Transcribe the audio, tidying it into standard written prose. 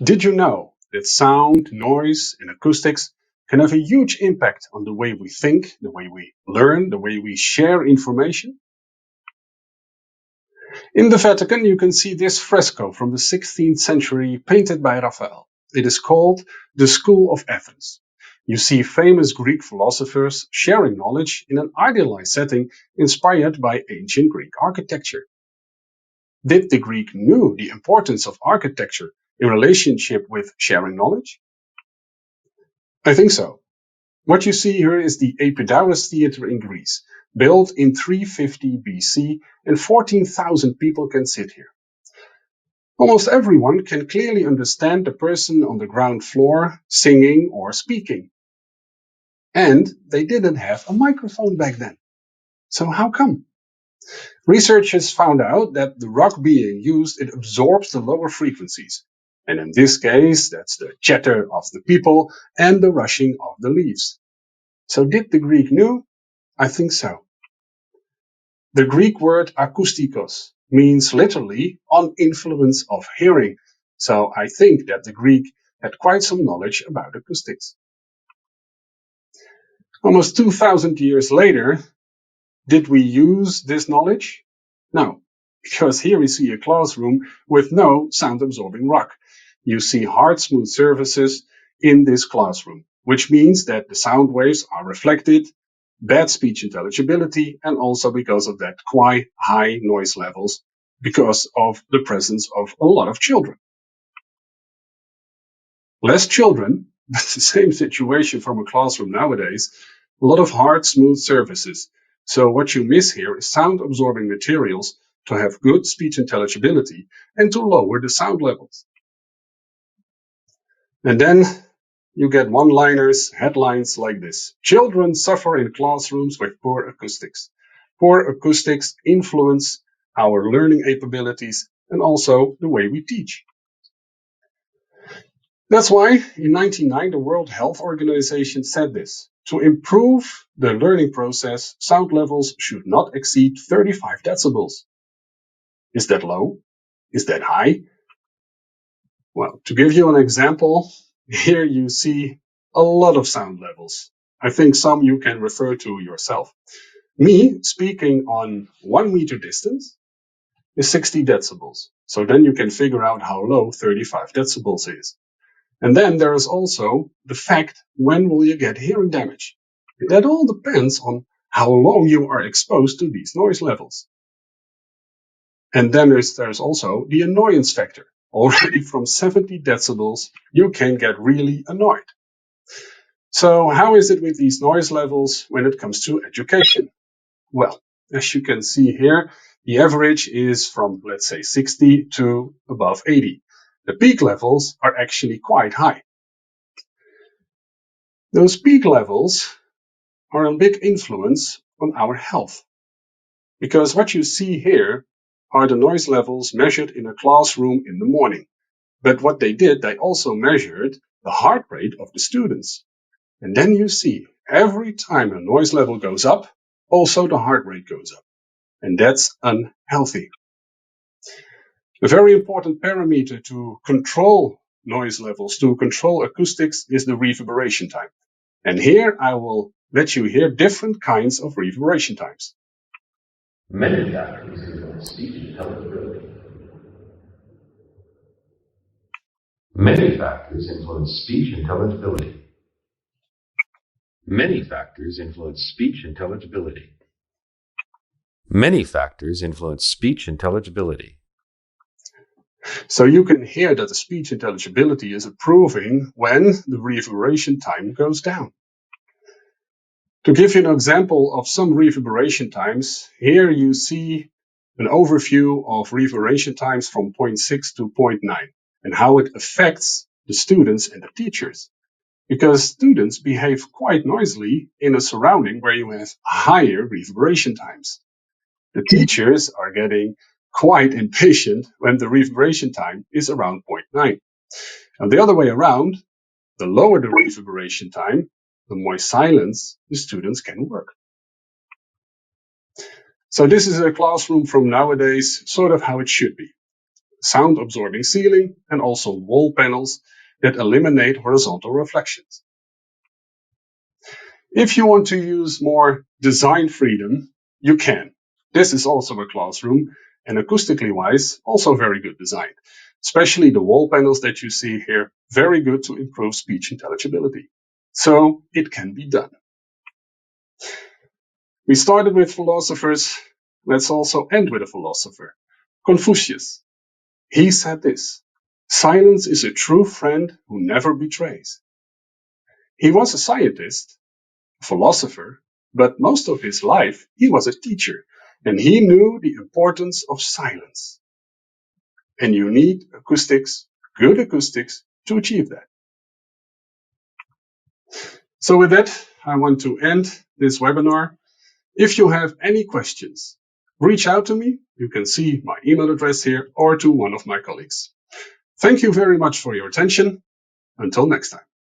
Did you know that sound, noise, and acoustics can have a huge impact on the way we think, the way we learn, the way we share information? In the Vatican, you can see this fresco from the 16th century painted by Raphael. It is called the School of Athens. You see famous Greek philosophers sharing knowledge in an idealized setting inspired by ancient Greek architecture. Did the Greek knew the importance of architecture in relationship with sharing knowledge? I think so. What you see here is the Epidermis Theater in Greece, built in 350 BC, and 14,000 people can sit here. Almost everyone can clearly understand the person on the ground floor singing or speaking. And they didn't have a microphone back then. So how come? Researchers found out that the rock being used, it absorbs the lower frequencies. And in this case, that's the chatter of the people and the rushing of the leaves. So did the Greek knew? I think so. The Greek word akustikos means literally on influence of hearing. So I think that the Greek had quite some knowledge about acoustics. Almost 2,000 years later, did we use this knowledge? No, because here we see a classroom with no sound-absorbing rock. You see hard, smooth surfaces in this classroom, which means that the sound waves are reflected, bad speech intelligibility, and also because of that quite high noise levels because of the presence of a lot of children. Less children, but the same situation from a classroom nowadays, a lot of hard, smooth surfaces. So what you miss here is sound-absorbing materials to have good speech intelligibility and to lower the sound levels. And then you get one-liners, headlines like this. Children suffer in classrooms with poor acoustics. Poor acoustics influence our learning capabilities and also the way we teach. That's why in 1999 the World Health Organization said this. To improve the learning process, sound levels should not exceed 35 decibels. Is that low? Is that high? Well, to give you an example, here you see a lot of sound levels. I think some you can refer to yourself. Me speaking on 1 meter distance is 60 decibels. So then you can figure out how low 35 decibels is. And then there is also the fact, when will you get hearing damage? That all depends on how long you are exposed to these noise levels. And then there's also the annoyance factor. Already from 70 decibels, you can get really annoyed. So how is it with these noise levels when it comes to education? Well, as you can see here, the average is from, let's say, 60 to above 80. The peak levels are actually quite high. Those peak levels are a big influence on our health. Because what you see here are the noise levels measured in a classroom in the morning. But what they did, they also measured the heart rate of the students. And then you see, every time a noise level goes up, also the heart rate goes up. And that's unhealthy. A very important parameter to control noise levels, to control acoustics, is the refiberation time. And here I will let you hear different kinds of refiberation times. Many factors influence speech intelligibility. Many factors influence speech intelligibility. Many factors influence speech intelligibility. Many factors influence speech intelligibility. So you can hear that the speech intelligibility is improving when the reverberation time goes down. To give you an example of some reverberation times, here you see an overview of reverberation times from 0.6 to 0.9 and how it affects the students and the teachers. Because students behave quite noisily in a surrounding where you have higher reverberation times. The teachers are getting quite impatient when the reverberation time is around 0.9. And the other way around, the lower the reverberation time, the more silence the students can work. So this is a classroom from nowadays, sort of how it should be. sound-absorbing ceiling, and also wall panels that eliminate horizontal reflections. If you want to use more design freedom, you can. This is also a classroom, and acoustically wise, also very good design. Especially the wall panels that you see here, very good to improve speech intelligibility. So it can be done. We started with philosophers. Let's also end with a philosopher, Confucius. He said this: silence is a true friend who never betrays. He was a scientist, a philosopher, but most of his life he was a teacher, and he knew the importance of silence. And you need acoustics, good acoustics, to achieve that. So with that, I want to end this webinar. If you have any questions, reach out to me. You can see my email address here, or to one of my colleagues. Thank you very much for your attention. Until next time.